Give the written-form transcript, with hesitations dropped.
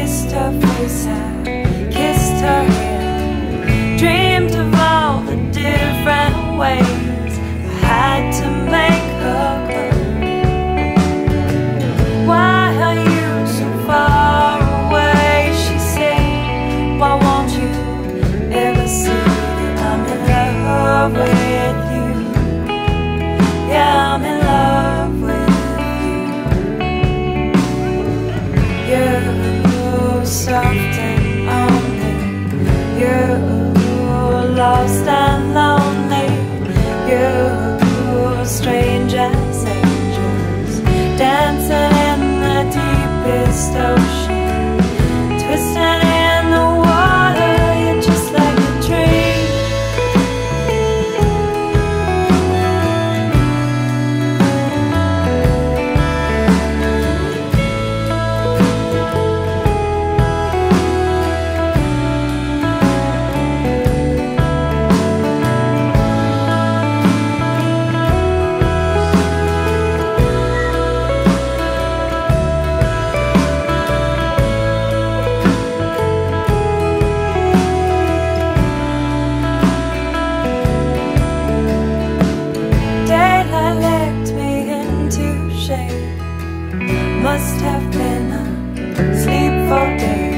kissed her face, I kissed her hair, dreamed of all the different ways I had to make her come. Why are you so far away? She said, why won't you ever see that I'm in love with you? Yeah, I'm in love with you. You're soft and only, you're lost and lonely, you're strange as angels dancing in the deepest ocean, twisting in the water. You're just like a dream. Must have been asleep for days.